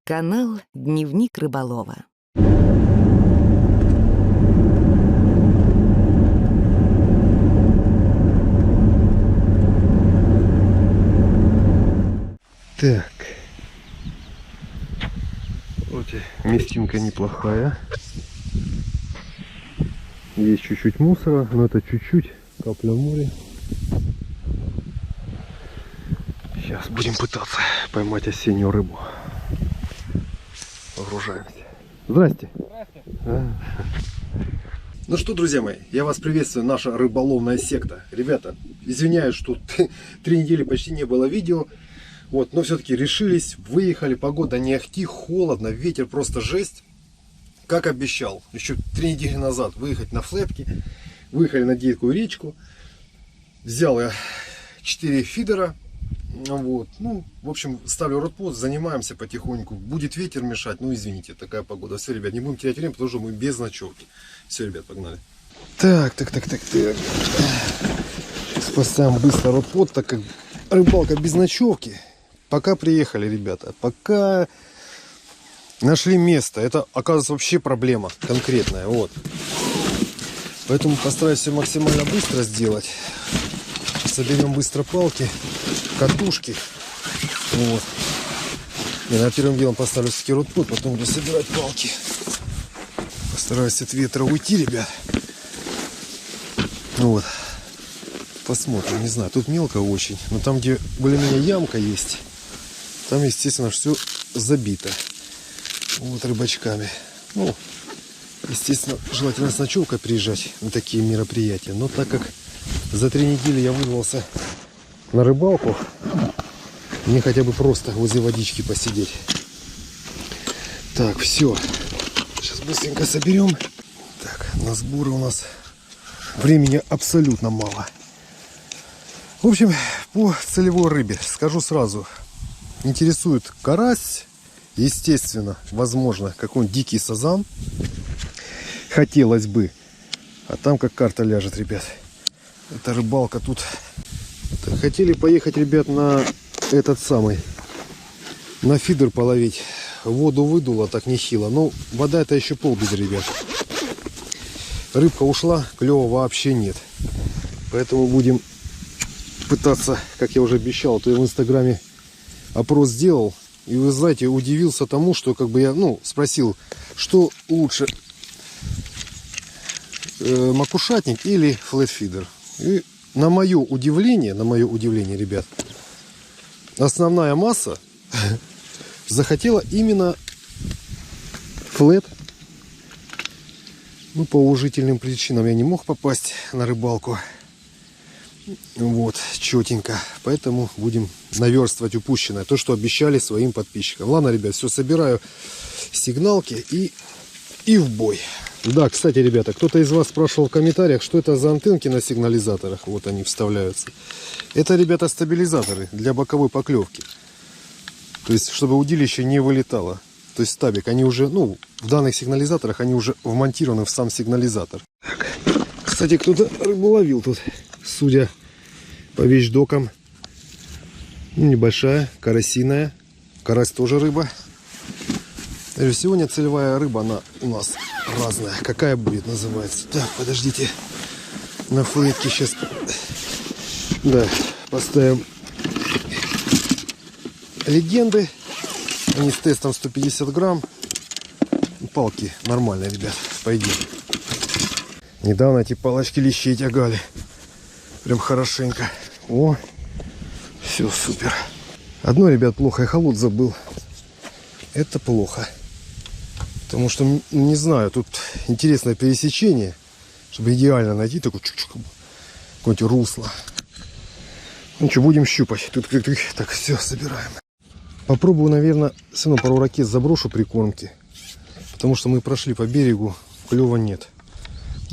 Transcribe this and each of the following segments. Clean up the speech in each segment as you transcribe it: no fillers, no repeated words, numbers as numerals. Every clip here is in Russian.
Канал «Дневник рыболова». Так, вот и местинка неплохая. Есть чуть-чуть мусора, но это чуть-чуть, капля в море. Сейчас будем пытаться поймать осеннюю рыбу. Погружаемся. Здрасте. Здрасте. Ну что, друзья мои, я вас приветствую, наша рыболовная секта. Ребята, извиняюсь, что 3 недели почти не было видео. Вот, но все-таки решились, выехали, погода не ахти, холодно, ветер просто жесть. Как обещал, еще 3 недели назад выехать на флетке, выехали на Дикую речку. Взял я 4 фидера. Вот, ну, в общем, ставлю ротпост, занимаемся потихоньку. Будет ветер мешать, ну, извините, такая погода. Все, ребят, не будем терять время, потому что мы без ночевки. Все, ребят, погнали. Так. Сейчас поставим быстро ротпост, так как рыбалка без ночевки. Пока приехали, ребята, пока нашли место. Это, оказывается, вообще проблема конкретная, вот. Поэтому постараюсь все максимально быстро сделать. Соберем быстро палки, катушки. Вот. Я первым делом поставлю ротпост, потом буду собирать палки. Постараюсь от ветра уйти, ребят. Вот. Посмотрим, не знаю, тут мелко очень. Но там, где более-менее ямка есть, там, естественно, все забито. Вот рыбачками. Ну, естественно, желательно с ночевкой приезжать на такие мероприятия. Но так как за 3 недели я вырвался на рыбалку, мне хотя бы просто возле водички посидеть. Так, все. Сейчас быстренько соберем. Так, на сборы у нас времени абсолютно мало. В общем, по целевой рыбе скажу сразу. Интересует карась, естественно, возможно, какой-нибудь дикий сазан. Хотелось бы. А там как карта ляжет, ребят. Это рыбалка тут. Так, хотели поехать, ребят, на этот самый, на фидер половить. Воду выдуло так нехило. Но вода это еще полбеды, ребят. Рыбка ушла, клёва вообще нет. Поэтому будем пытаться, как я уже обещал, то я в инстаграме опрос сделал. И вы знаете, удивился тому, что как бы я, спросил, что лучше, макушатник или флетфидер. И на мое удивление, ребят, основная масса захотела именно флет. Ну, по уважительным причинам я не мог попасть на рыбалку. Вот, четенько. Поэтому будем наверстывать упущенное. То, что обещали своим подписчикам. Ладно, ребят, все, собираю сигналки и в бой. Да, кстати, ребята, кто-то из вас спрашивал в комментариях, что это за антенки на сигнализаторах. Вот они вставляются. Это, ребята, стабилизаторы для боковой поклевки. То есть, чтобы удилище не вылетало. То есть стабик, они уже, в данных сигнализаторах они уже вмонтированы в сам сигнализатор. Так. Кстати, кто-то рыбу ловил тут, судя по вещдокам. Небольшая, карасиная. Карась тоже рыба. Сегодня целевая рыба, она у нас разная. Какая будет, называется. Так, подождите. На флетке сейчас. Да, поставим легенды. Они с тестом 150 грамм. Палки нормальные, ребят. Пойдем. Недавно эти палочки лещей тягали. Прям хорошенько. О, все супер. Одно, ребят, плохо. Я холод забыл. Это плохо. Потому что, не знаю, тут интересное пересечение. Чтобы идеально найти такое какое-нибудь русло. Ну что, будем щупать. Тут так, все, собираем. Попробую, наверное, все равно пару ракет заброшу прикормки. Потому что мы прошли по берегу, клёва нет.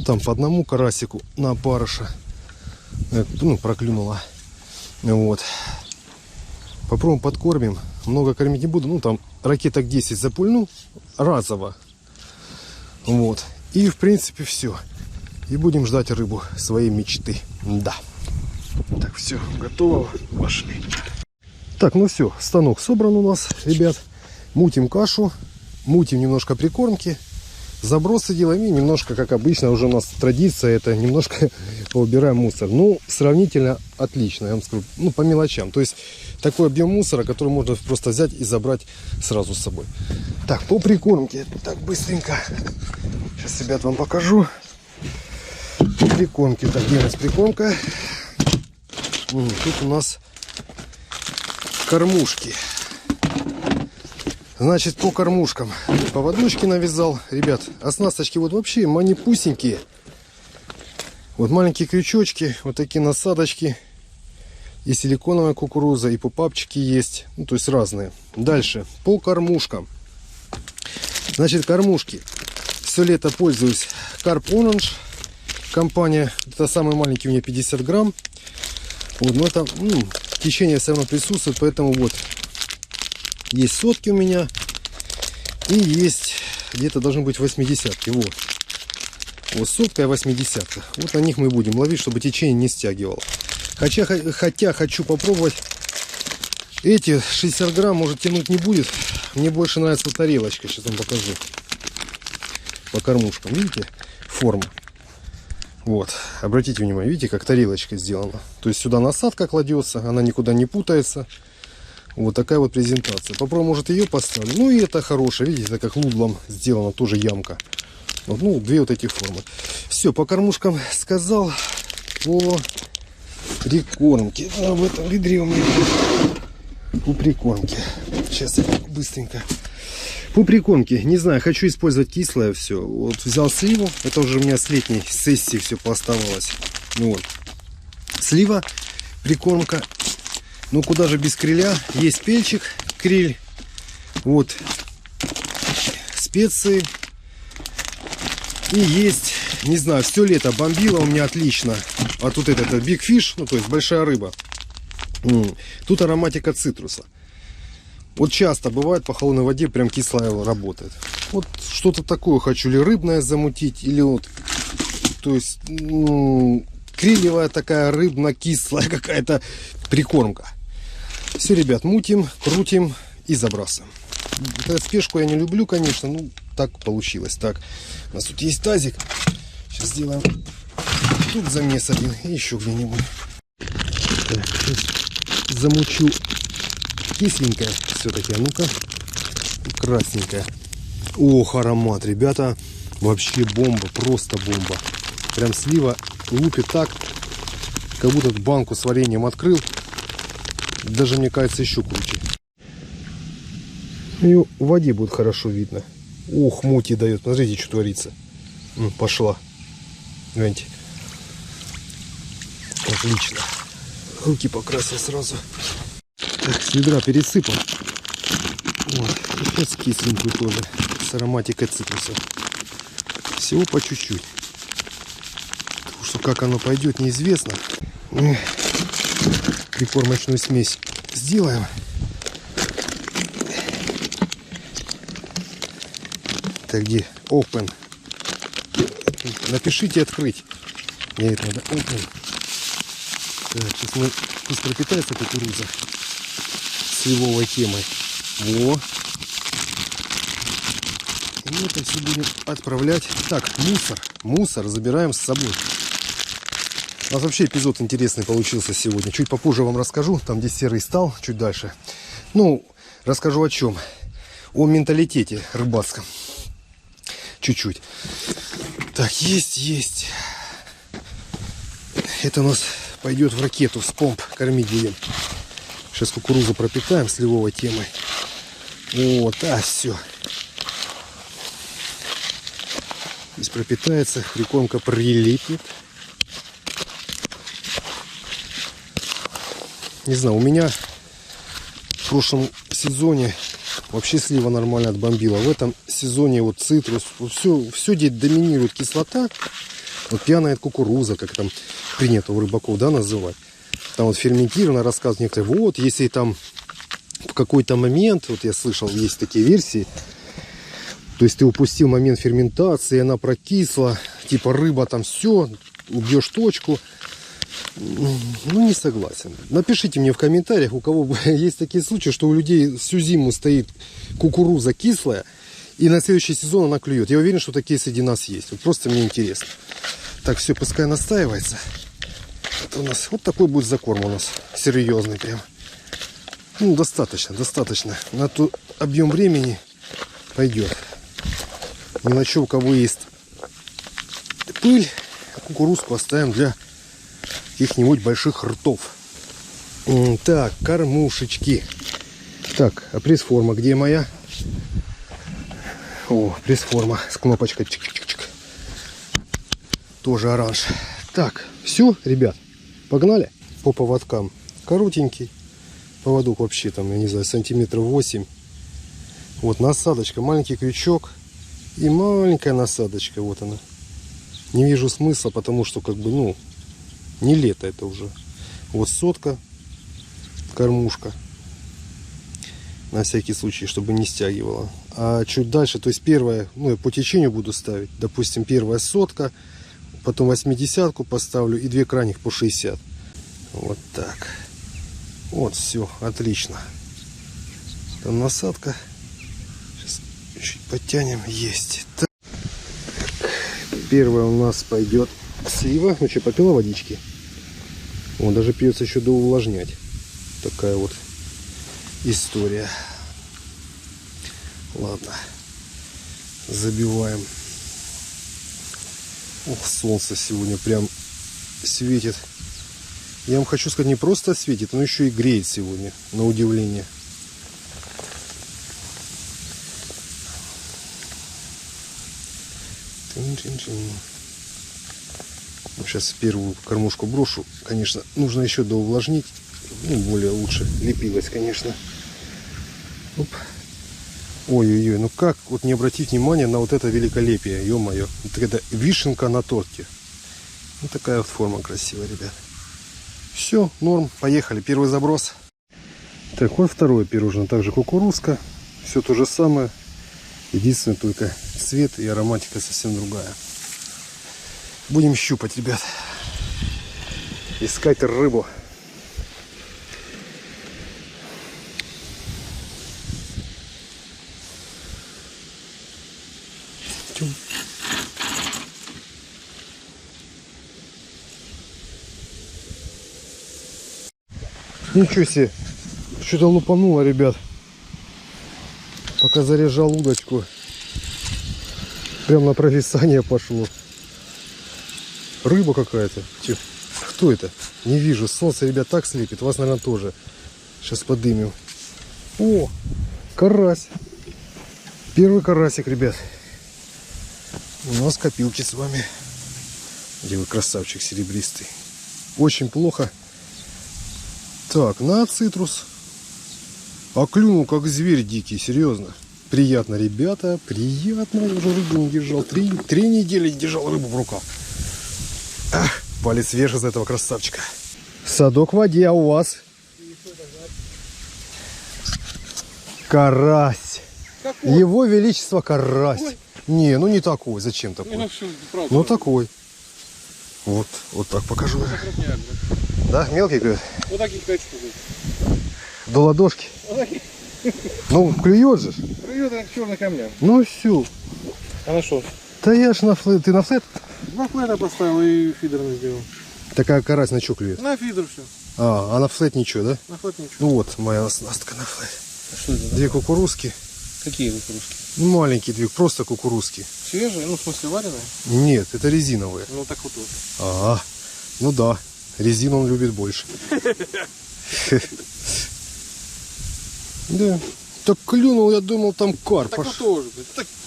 Там по одному карасику на опарыша. Проклюнула. Вот. Попробуем подкормим. Много кормить не буду. Там ракеток 10 запульну разово. Вот. И в принципе все. И будем ждать рыбу своей мечты. Да. Так, все, готово. Пошли. Так, ну все, станок собран у нас, ребят. Мутим кашу, мутим немножко прикормки, забросы делаем и немножко, как обычно, уже у нас традиция, это немножко поубираем мусор. Ну, сравнительно отлично, я вам скажу, ну, по мелочам. То есть, такой объем мусора, который можно просто взять и забрать сразу с собой. Так, по прикормке, так, быстренько. Сейчас, ребят, вам покажу. По прикормке, так, где у нас прикормка? Тут у нас кормушки. Значит, по кормушкам. Поводочки навязал. Ребят, оснасточки вот вообще манипусенькие. Вот маленькие крючочки, вот такие насадочки. И силиконовая кукуруза, и попапчики есть. Ну, то есть разные. Дальше, по кормушкам. Значит, кормушки. Все лето пользуюсь Carp Orange. Компания. Это самый маленький у меня 50 грамм. Вот, но это течение все равно присутствует, поэтому вот. Есть сотки у меня. И есть где-то должны быть 80-ки. Вот. Вот сотка и 80-ка. Вот на них мы будем ловить, чтобы течение не стягивало. Хотя хочу попробовать. Эти 60 грамм, может, тянуть не будет. Мне больше нравится тарелочка. Сейчас вам покажу. По кормушкам. Видите? Форма. Вот. Обратите внимание. Видите, как тарелочка сделана. То есть сюда насадка кладется. Она никуда не путается. Вот такая вот презентация. Попробуем, может, ее поставлю. Ну и это хорошая. Видите, это как лудлом сделана. Тоже ямка. Вот, ну, две вот эти формы. Все, по кормушкам сказал. По прикормке. А в этом ведре у меня по прикормке. Сейчас я быстренько. По прикормке. Не знаю, хочу использовать кислое все. Вот взял сливу. Это уже у меня с летней сессии все пооставалось. Вот. Слива, прикормка. Ну, куда же без криля. Есть пельчик, криль. Вот. Специи. И есть, не знаю, все лето бомбило у меня отлично. А тут это Big Fish, ну, то есть большая рыба. Тут ароматика цитруса. Вот часто бывает по холодной воде прям кислая работает. Вот что-то такое хочу. Или рыбное замутить, или вот, то есть, крилевая такая рыбно-кислая какая-то прикормка. Все, ребят, мутим, крутим и забрасываем. Спешку я не люблю, конечно, ну так получилось. Так, у нас тут есть тазик. Сейчас сделаем тут замес один и еще где-нибудь. Замучу кисленькое все-таки, а ну-ка, красненькое. Ох, аромат, ребята, вообще бомба, просто бомба. Прям слива лупит так, как будто банку с вареньем открыл. Даже, мне кажется, еще круче. Ее в воде будет хорошо видно. Ох, мути дает. Смотрите, что творится. Пошла. Гляньте. Отлично. Руки покрасил сразу. Так, с ведра пересыпал. Вот. И сейчас кисленькую тоже. С ароматикой цитруса. Всего по чуть-чуть. Потому что как оно пойдет, неизвестно. Прикормочную смесь сделаем. Так, где? Open. Напишите открыть. Мне это надо open. Так, сейчас мы пусть пропитается кукуруза сливовой темой. Во. И мы это все будем отправлять. Так, мусор забираем с собой. У нас вообще эпизод интересный получился сегодня. Чуть попозже вам расскажу, там где серый стал, чуть дальше. Ну, расскажу о чем. О менталитете рыбацком. Чуть-чуть. Так, есть. Это у нас пойдет в ракету, с помп кормить будем. Сейчас кукурузу пропитаем сливовой темой. Вот, все. Здесь пропитается, прикормка прилипнет. Не знаю, у меня в прошлом сезоне вообще слива нормально отбомбила. В этом сезоне вот цитрус, все где доминирует кислота. Вот пьяная кукуруза, как там принято у рыбаков, да, называть. Там вот ферментированно рассказывают некоторые. Вот, если там в какой-то момент, вот я слышал, есть такие версии, то есть ты упустил момент ферментации, она прокисла, типа рыба там все, убьешь точку. Ну, не согласен. Напишите мне в комментариях, у кого есть такие случаи, что у людей всю зиму стоит кукуруза кислая, и на следующий сезон она клюет. Я уверен, что такие среди нас есть. Вот просто мне интересно. Так, все, пускай настаивается. Это у нас вот такой будет закорм у нас. Серьезный прям. Ну, достаточно, достаточно. На тот объем времени пойдет. Ни на что, у кого есть пыль, кукурузку оставим для каких-нибудь больших ртов. Так, кормушечки. Так, а пресс-форма где моя? О, пресс-форма с кнопочкой. Чик-чик-чик. Тоже оранж. Так, все, ребят, погнали по поводкам. Коротенький поводок вообще там, я не знаю, сантиметров 8. Вот насадочка, маленький крючок и маленькая насадочка. Вот она. Не вижу смысла, потому что как бы, ну, не лето это уже. Вот сотка, кормушка. На всякий случай, чтобы не стягивала. А чуть дальше, то есть первая, ну, я по течению буду ставить. Допустим, первая сотка, потом 80-ку поставлю и 2 крайних по 60. Вот так. Вот, все, отлично. Там насадка. Сейчас чуть подтянем. Есть. Так. Первая у нас пойдет слива. Ну что, попила водички? Вот, даже придется еще доувлажнять. Такая вот история. Ладно. Забиваем. Ох, солнце сегодня прям светит. Я вам хочу сказать, не просто светит, но еще и греет сегодня, на удивление. Сейчас первую кормушку брошу. Конечно, нужно еще доувлажнить. Ну, более лучше лепилась, конечно. Оп. Ой-ой-ой, ну как вот не обратить внимание на вот это великолепие, ё-моё. Это вишенка на торте. Вот такая вот форма красивая, ребят. Все, норм, поехали, первый заброс. Так, вот второе пирожное, также кукурузка. Все то же самое. Единственное, только цвет и ароматика совсем другая. Будем щупать, ребят. Искать рыбу. Ничего себе, что-то лупануло, ребят. Пока заряжал удочку, прям на провисание пошло. Рыба какая-то. Кто это? Не вижу. Солнце, ребят, так слепит. Вас, наверное, тоже. Сейчас подымем. О, карась. Первый карасик, ребят. У нас копилки с вами. Где вы, красавчик серебристый. Очень плохо. Так, на цитрус. А клюнул как зверь дикий, серьезно. Приятно, ребята, приятно. Я уже рыбу не держал. Три недели не держал рыбу в руках. Ах, палец вверх из этого красавчика. Садок в воде, а у вас? Карась. Какой? Его величество карась. Ой. Не, ну не такой. Зачем такой? Ну такой. Вот так покажу. Да, мелкий, говорит? Вот таких 5 штук. До ладошки. Вот таких. Ну, клюет же. Клюет, как черный камня. Ну все. А на что? Да я ж на флет. Ты на флет? На флета поставил и фидерный сделал. Такая карась на что клюет? На фидер все. А на флет ничего, да? На флет ничего. Ну вот моя оснастка на флет. А что это? 2 кукурузки. Какие кукурузки? Ну, маленькие 2, просто кукурузки. Свежие? Ну, в смысле, вареные? Нет, это резиновые. Ну, так вот. Ага, ну да. Резину он любит больше. Да. Так клюнул, я думал, там карп.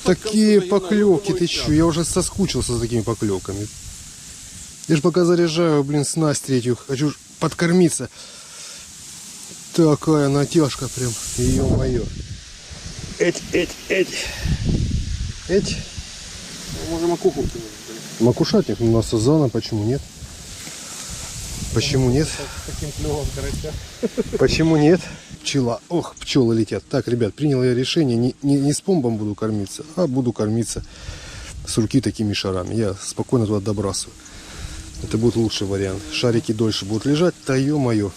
Такие поклевки, ты че? Я уже соскучился с такими поклевками. Я же пока заряжаю, блин, снасть третью. Хочу подкормиться. Такая натяжка прям. Ё-моё. Эть. Можно макуху кинуть. Макушатник, у нас сазана, почему нет? Почему нет? Таким клевом карася. Почему нет? Пчела. Ох, пчелы летят. Так, ребят, принял я решение. Не с помбом буду кормиться, а буду кормиться с руки такими шарами. Я спокойно туда добрасываю. Это будет лучший вариант. Шарики дольше будут лежать. Да ё-моё.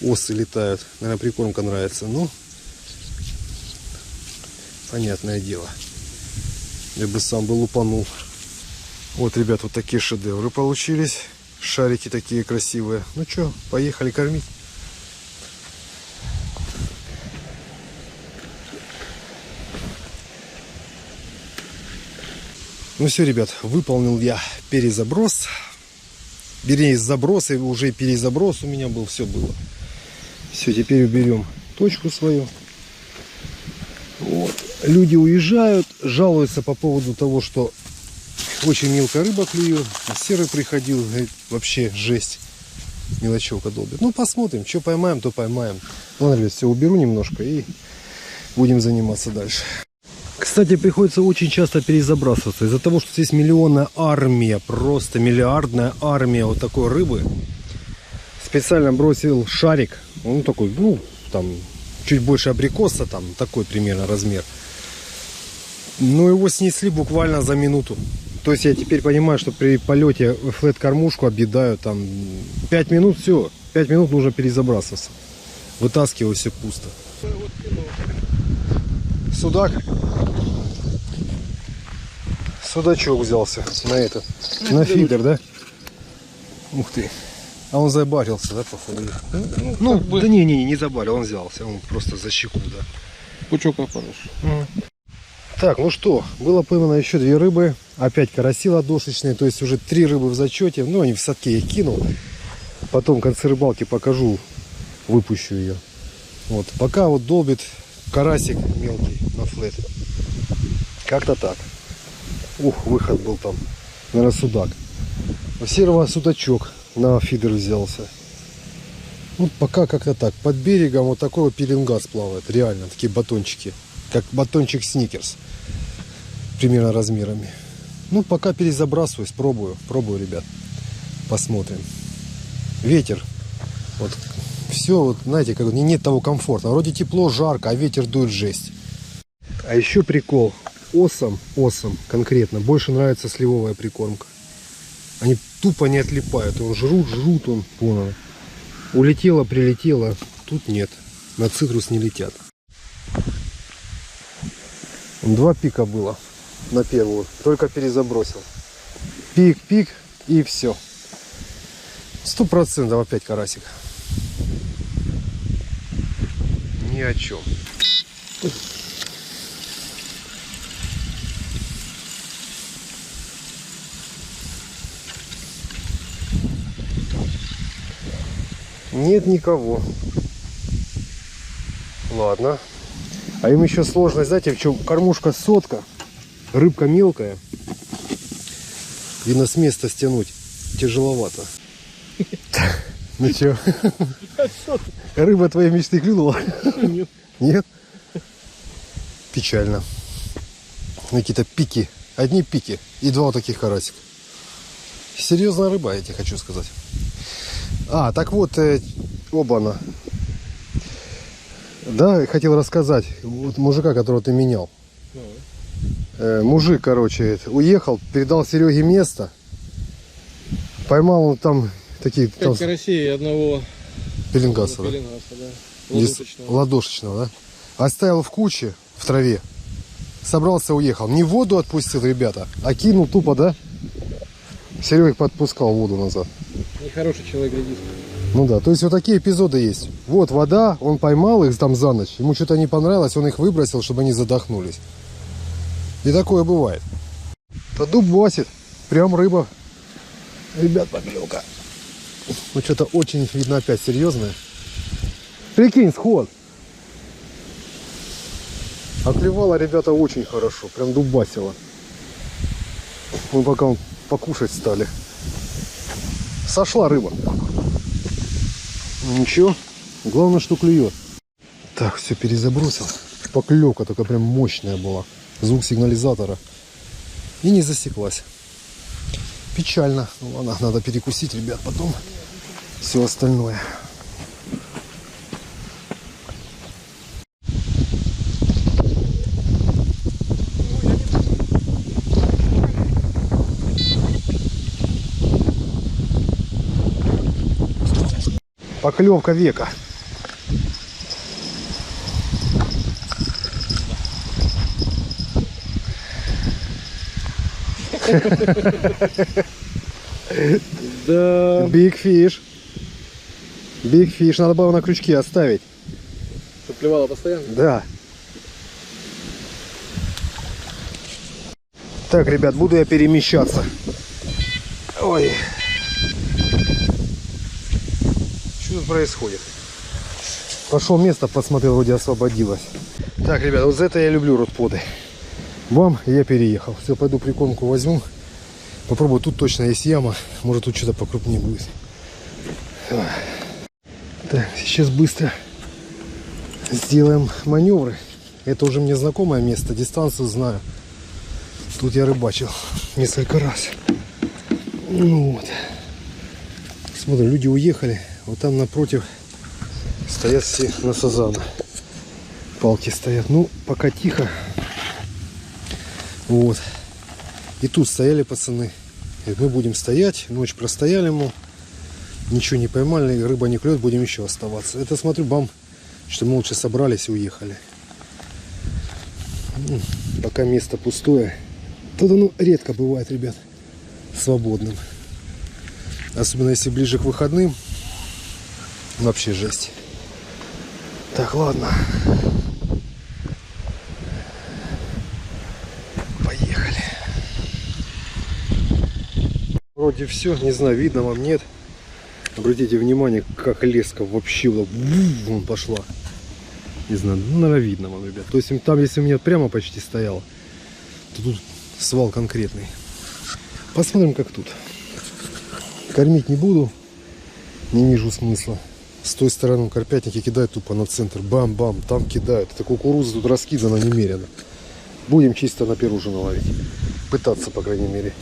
Осы летают. Наверное, прикормка нравится. Ну, понятное дело. Я бы сам бы лупанул. Вот, ребят, вот такие шедевры получились. Шарики такие красивые. Ну что, поехали кормить. Ну все, ребят, выполнил я перезаброс. Вернее, заброс, и уже перезаброс у меня был, все было. Все, теперь уберем точку свою. Вот. Люди уезжают, жалуются по поводу того, что очень мелкая рыба клюет. Серый приходил, говорит, вообще жесть. Мелочевка долбит. Ну, посмотрим, что поймаем, то поймаем. Ладно, ребят, все, уберу немножко и будем заниматься дальше. Кстати, приходится очень часто перезабрасываться. Из-за того, что здесь миллионная армия, просто миллиардная армия вот такой рыбы. Специально бросил шарик. Он такой, ну, там, чуть больше абрикоса, там, такой примерно размер. Но его снесли буквально за минуту. То есть я теперь понимаю, что при полете флет-кормушку объедаю там 5 минут, все. 5 минут нужно перезабрасываться. Вытаскиваю, все пусто. Судак. Судачок взялся на этот. На фидер, да? Ух ты. А он забарился, да, походу? Ну, как бы... да не забарил, он взялся. Он просто за щеку, да. Пучок опарыш. Так, ну что, было поймано еще 2 рыбы. Опять караси ладошечные, то есть уже 3 рыбы в зачете. Ну, они в садке я их кинул. Потом в конце рыбалки покажу, выпущу ее. Вот, пока вот долбит карасик мелкий на флет. Как-то так. Ух, выход был там. Наверное, судак. У серого судачок на фидер взялся. Вот пока как-то так. Под берегом вот такой вот пеленгаз плавает. Реально, такие батончики. Как батончик Сникерс. Примерно размерами. Ну, пока перезабрасываюсь, пробую, ребят. Посмотрим. Ветер. Вот все, вот, знаете, как нет того комфорта. Вроде тепло, жарко, а ветер дует жесть. А еще прикол. Осам конкретно больше нравится сливовая прикормка. Они тупо не отлипают. Он жрут, он понял. Улетело, прилетело. Тут нет. На цитрус не летят. 2 пика было на первую. Только перезабросил. Пик и все. 100% опять карасик. Ни о чем. Нет никого. Ладно. А им еще сложно, знаете, в чем? Кормушка сотка, рыбка мелкая. Видно, с места стянуть тяжеловато. Ну че? Рыба твоей мечты клюнула? Нет. Нет? Печально. Какие-то пики. Одни пики. И 2 вот таких карасика. Серьезная рыба, я тебе хочу сказать. А, так вот, оба-на. Да, хотел рассказать. Вот мужика, которого ты менял. Мужик, короче, уехал, передал Сереге место. Поймал он там такие... 5 карасей и одного пеленгаса, да? Да. Ладошечного, да? Оставил в куче, в траве. Собрался, уехал. Не в воду отпустил, ребята, а кинул тупо, да? Серега подпускал воду назад. Нехороший человек, редиска. Ну да, то есть вот такие эпизоды есть. Вот вода, он поймал их там за ночь. Ему что-то не понравилось, он их выбросил, чтобы они задохнулись. И такое бывает. То дубасит. Прям рыба. Ребят, поклевка. Ну что-то очень, видно, опять серьезное. Прикинь, сход. А клевала, ребята, очень хорошо. Прям дубасила. Мы пока покушать стали. Сошла рыба. Ничего. Главное, что клюет. Так, все, перезабросил. Поклевка только прям мощная была. Звук сигнализатора. И не засеклась. Печально. Ну ладно, надо перекусить, ребят, потом все остальное. Поклевка века. Да. Big fish. Big fish. Надо было на крючке оставить. Чтоб плевало постоянно. Да. Так, ребят, буду я перемещаться. Ой. Что тут происходит? Пошел место, посмотрел, вроде освободилось. Так, ребят, вот за это я люблю родподы. Бам, я переехал. Все, пойду прикормку возьму. Попробую, тут точно есть яма. Может, тут что-то покрупнее будет. Так, сейчас быстро сделаем маневры. Это уже мне знакомое место, дистанцию знаю. Тут я рыбачил несколько раз. Ну вот. Смотрим, люди уехали. Вот там напротив стоят все на сазана. Палки стоят. Ну, пока тихо. Вот. И тут стояли пацаны. И мы будем стоять. Ночь простояли, мол. Ничего не поймали, рыба не клюет, будем еще оставаться. Это смотрю, бам, что мы лучше собрались и уехали. Пока место пустое. Тут оно редко бывает, ребят, свободным. Особенно если ближе к выходным. Вообще жесть. Так, ладно. Поехали. Вроде все, не знаю, видно вам, нет. Обратите внимание, как леска вообще вон пошла. Не знаю, ну, наверное, видно вам, ребят. То есть там, если у меня прямо почти стояло, то тут свал конкретный. Посмотрим, как тут. Кормить не буду. Не вижу смысла. С той стороны карпятники кидают тупо на центр. Бам-бам, там кидают. Это кукуруза тут раскидана немерено. Будем чисто на пирожное ловить. Пытаться, по крайней мере.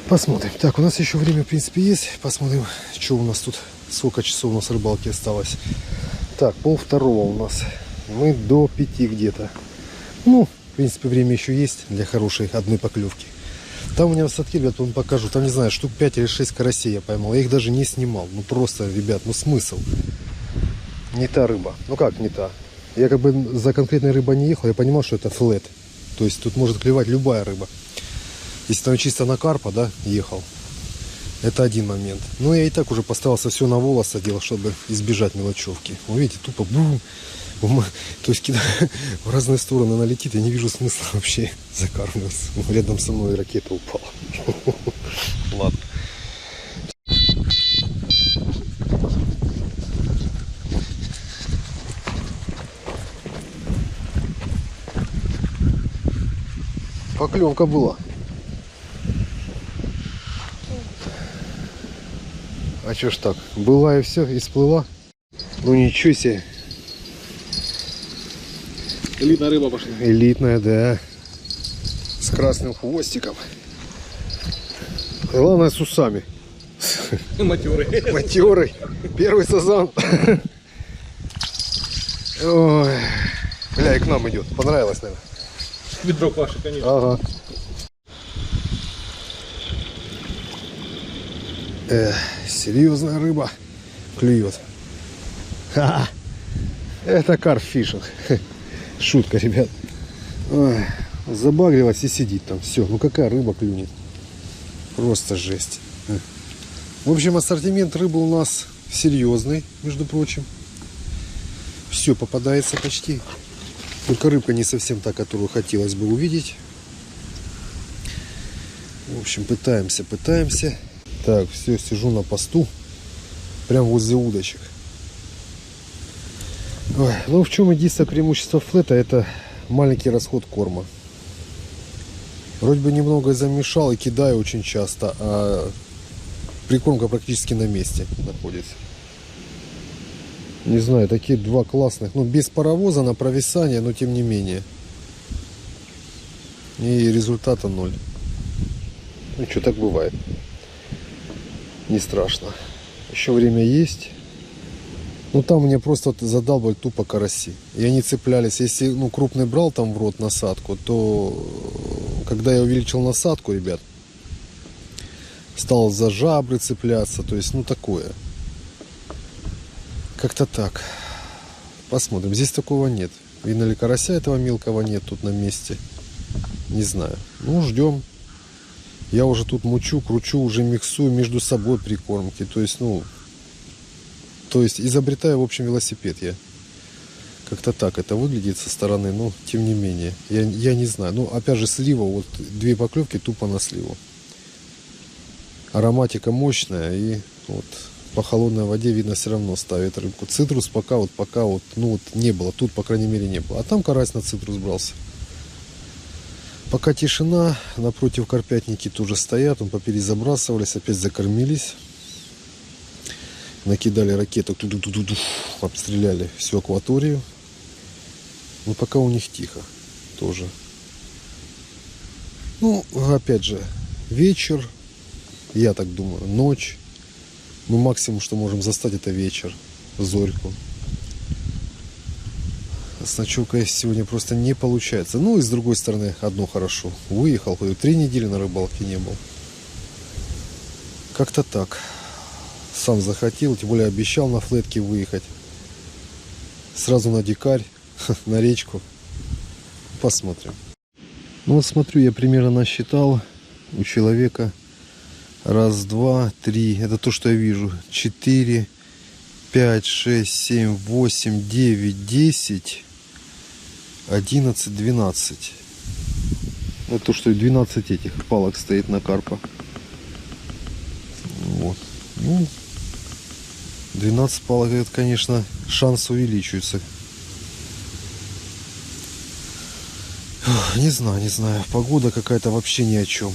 Посмотрим. Так, у нас еще время, в принципе, есть. Посмотрим, что у нас тут. Сколько часов у нас рыбалки осталось. Так, 1:30 у нас. Мы до 5 где-то. Ну, в принципе, время еще есть для хорошей одной поклевки. Там у меня в садке, ребят, вам покажу. Там, не знаю, штук 5 или 6 карасей я поймал. Я их даже не снимал. Ну, просто, ребят, ну смысл. Не та рыба. Ну, как не та? Я как бы за конкретной рыбой не ехал. Я понимал, что это флет. То есть тут может клевать любая рыба. Если там чисто на карпа, да, ехал. Это один момент. Но я и так уже постарался все на волос одел, чтобы избежать мелочевки. Вы видите, тупо бум. То есть кидаю в разные стороны, она летит. Я не вижу смысла вообще закармливаться. Рядом со мной ракета упала. Ладно. Поклевка была. А чё ж так? Была и все, и всплыла. Ну ничего себе. Элитная рыба пошла. Элитная, да. С красным хвостиком. Главное с усами. Матерый. Матерый. Первый сазан. Ой. Бля, и к нам идет. Понравилось, наверное. Ведро Паши, конечно. Ага. Серьезная рыба клюет. Ха-ха. Это карфишинг. Шутка, ребят. Ой, забагрилась и сидит там. Все, ну какая рыба клюнет? Просто жесть. В общем, ассортимент рыбы у нас серьезный, между прочим. Все попадается почти. Только рыбка не совсем та, которую хотелось бы увидеть. В общем, пытаемся. Так, все, сижу на посту. Прям возле удочек. Ой, ну в чем единственное преимущество флета, это маленький расход корма. Вроде бы немного замешал и кидаю очень часто, а прикормка практически на месте находится. Не знаю, такие два классных, ну без паровоза на провисание, но тем не менее. И результата 0. Ну что, так бывает. Не страшно. Еще время есть. Ну там мне просто задалбали тупо караси. И они цеплялись. Если крупный брал там в рот насадку, то когда я увеличил насадку, ребят, стал за жабры цепляться. То есть, такое. Как-то так. Посмотрим. Здесь такого нет. Видно ли карася этого мелкого нет тут на месте. Не знаю. Ну, ждем. Я уже тут мучу, кручу, уже миксую между собой прикормки. То есть изобретаю, в общем, велосипед я. Как-то так это выглядит со стороны, но тем не менее. Я не знаю. Ну, опять же, слива, вот 2 поклевки тупо на сливу. Ароматика мощная, и вот по холодной воде видно все равно ставит рыбку. Цитрус пока не было. Тут, по крайней мере, не было. А там карась на цитрус брался. Пока тишина, напротив карпятники тоже стоят, он поперезабрасывались, опять закормились. Накидали ракету, обстреляли всю акваторию. Но пока у них тихо тоже. Ну, опять же, вечер, я так думаю, ночь. Мы максимум, что можем застать, это вечер, зорьку. С ночевкой сегодня просто не получается. Ну и с другой стороны, одно хорошо. Выехал, 3 недели на рыбалке не был. Как-то так. Сам захотел, тем более обещал на флетке выехать. Сразу на дикарь, на речку. Посмотрим. Ну вот смотрю, я примерно насчитал у человека. 1, 2, 3. Это то, что я вижу. 4, 5, 6, 7, 8, 9, 10, 11, 12. Вот то, что 12 этих палок стоит на карпа. Вот. Ну, 12 палок, это, конечно, шанс увеличивается. Не знаю. Погода какая-то вообще ни о чем.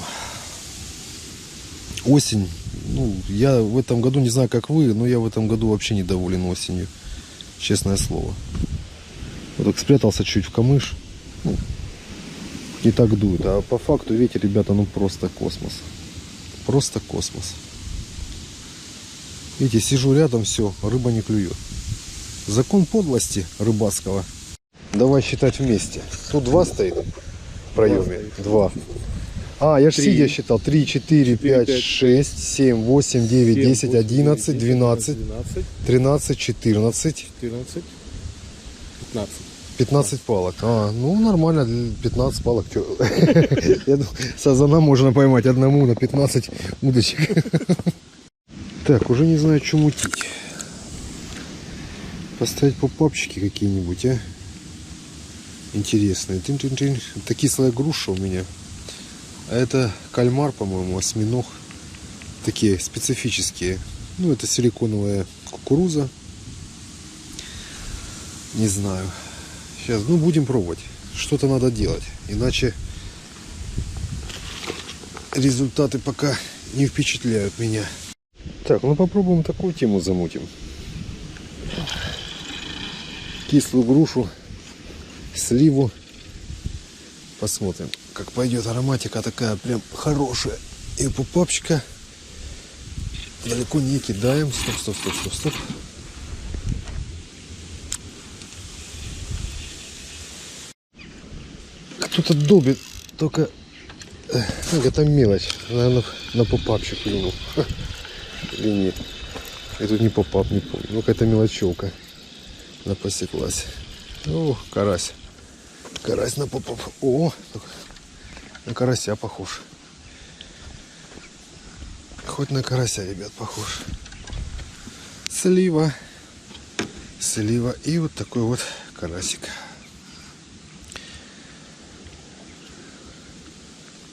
Осень. Ну, я в этом году, не знаю, как вы, но я в этом году вообще недоволен осенью. Честное слово. Вот так спрятался чуть в камыш. Ну, не так дует. А по факту, видите, ребята, ну просто космос. Просто космос. Видите, сижу рядом, все, рыба не клюет. Закон подлости рыбацкого. Давай считать вместе. Тут 2 стоит в проеме. 2. А, я же сидя считал. 3, 4, 5, 6, 7, 8, 9, 10, 11, 12, 13, 14, 14, 15. 15 палок. А, ну нормально, 15 палок. Я думаю, сазана можно поймать одному на 15 удочек. Так, уже не знаю, что мутить. Поставить попапчики какие-нибудь, а? Интересные. Тын-тын-тын. Это кислая груша у меня. А это кальмар, по-моему, осьминог. Такие специфические. Ну, это силиконовая кукуруза. Не знаю. Сейчас, ну, будем пробовать. Что-то надо делать. Иначе результаты пока не впечатляют меня. Так, ну попробуем такую тему замутим. Кислую грушу, сливу. Посмотрим, как пойдет. Ароматика такая прям хорошая. И пупапчика далеко не кидаем. Стоп. Кто-то долбит, только это мелочь. Наверное, на попапчик клюнул. Или нет. Это не попап, не помню. Ну, какая-то мелочевка напосеклась. О, карась. Карась на попап. О, на карася похож. Хоть на карася, ребят, похож. Слива. И вот такой вот карасик.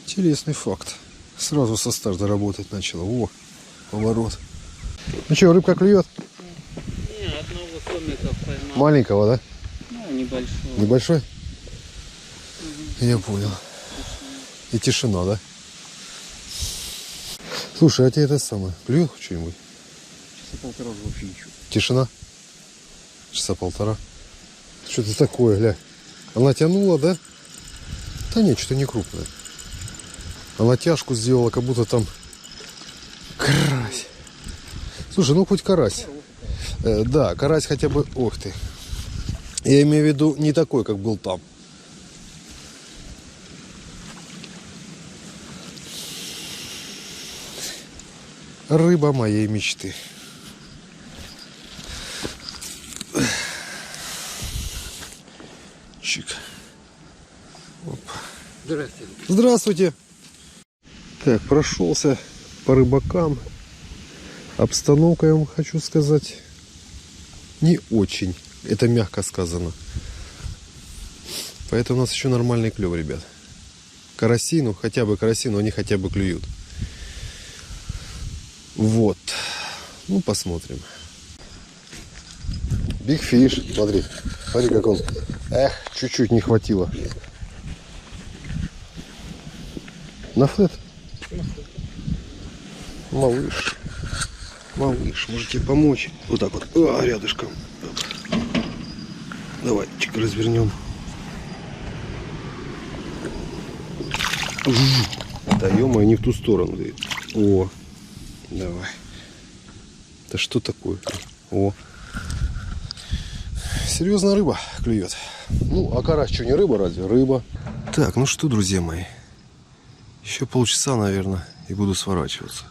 Интересный факт. Сразу со старта работать начала. О, поворот. Ну что, рыбка клюет? Не, одного сомика поймал. Маленького, да? Ну, небольшого. Небольшой? Угу. Я понял. И тишина, да? Слушай, а тебе это самое, клюет что-нибудь? Часа полтора уже вообще ничего. Тишина? Часа полтора. Что-то такое, гля. Она тянула, да? Да нет, что-то не крупное. Она тяжку сделала, как будто там карась. Слушай, ну хоть карась. Да, карась хотя бы... Ох ты. Я имею в виду не такой, как был там. Рыба моей мечты. Здравствуйте. Здравствуйте. Так, прошелся по рыбакам. Обстановка, я вам хочу сказать, не очень. Это мягко сказано. Поэтому у нас еще нормальный клев, ребят. Караси, ну хотя бы караси, но они хотя бы клюют. Вот. Ну, посмотрим. Big Fish, смотри. Смотри, как он. Эх, чуть-чуть не хватило. На флет? Малыш. Малыш, можете помочь? Вот так вот. Рядышком. Давай, чик, развернем. Да ё-моё, не в ту сторону. О, давай. Это что такое? О. Серьезная рыба клюет. Ну, а карась что, не рыба разве? Рыба. Так, ну что, друзья мои. Еще полчаса, наверное, и буду сворачиваться.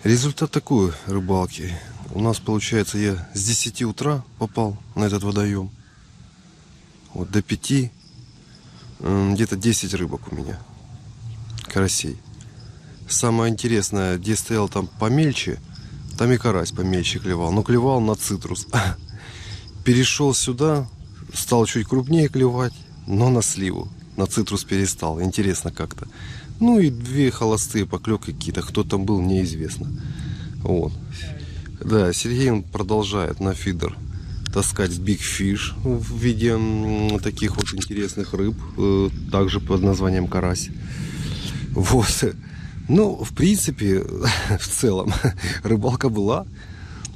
Результат такой рыбалки. У нас, получается, я с 10 утра попал на этот водоем. Вот до 5. Где-то 10 рыбок у меня. Карасей. Самое интересное, где стоял там помельче, там и карась помельче клевал. Но клевал на цитрус. Перешел сюда, стал чуть крупнее клевать, но на сливу. На цитрус перестал. Интересно как-то. Ну и 2 холостые поклевки какие-то. Кто там был, неизвестно. Вот. Да, Сергей он продолжает на фидер таскать Big Fish в виде таких вот интересных рыб. Также под названием карась. Вот. Ну, в принципе, в целом, рыбалка была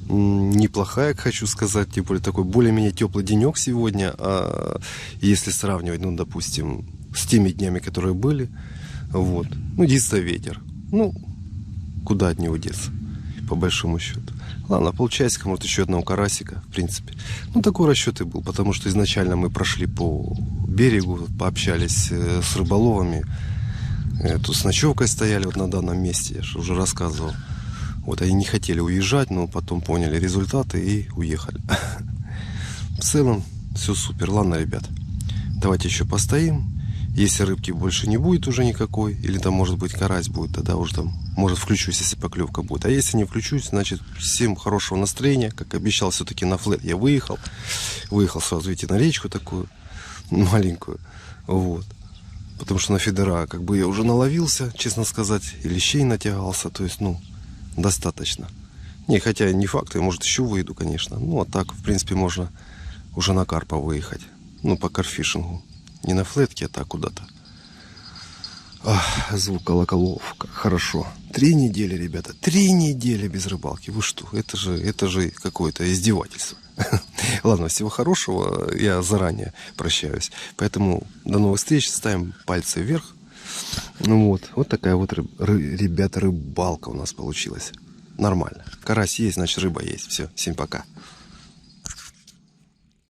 неплохая, хочу сказать. Тем более такой более-менее теплый денек сегодня. А если сравнивать, ну, допустим, с теми днями, которые были, вот. Ну, единственное, ветер. Ну, куда от него деться, по большому счету. Ладно, полчасика, может, еще одного карасика, в принципе. Ну, такой расчет и был, потому что изначально мы прошли по берегу, пообщались с рыболовами. Тут с ночевкой стояли вот на данном месте, я же уже рассказывал. Вот они не хотели уезжать, но потом поняли результаты и уехали. В целом все супер. Ладно, ребят, давайте еще постоим. Если рыбки больше не будет уже никакой, или там может быть карась будет, тогда уже там, может, включусь, если поклевка будет. А если не включусь, значит, всем хорошего настроения. Как обещал, все-таки на флет я выехал. Выехал сразу, видите, на речку такую маленькую. Вот. Потому что на фидера как бы я уже наловился, честно сказать, и лещей натягался. То есть, ну, достаточно. Не, хотя не факт, я, может, еще выйду, конечно. Ну, а так, в принципе, можно уже на карпа выехать. Ну, по карфишингу. Не на флетке, а так куда-то. Звук колоколов, как хорошо. 3 недели, ребята, 3 недели без рыбалки. Вы что? Это же какое-то издевательство. Ладно, всего хорошего. Я заранее прощаюсь. Поэтому до новых встреч. Ставим пальцы вверх. Ну вот. Вот такая вот, ребята, рыбалка у нас получилась. Нормально. Карась есть, значит, рыба есть. Все, всем пока.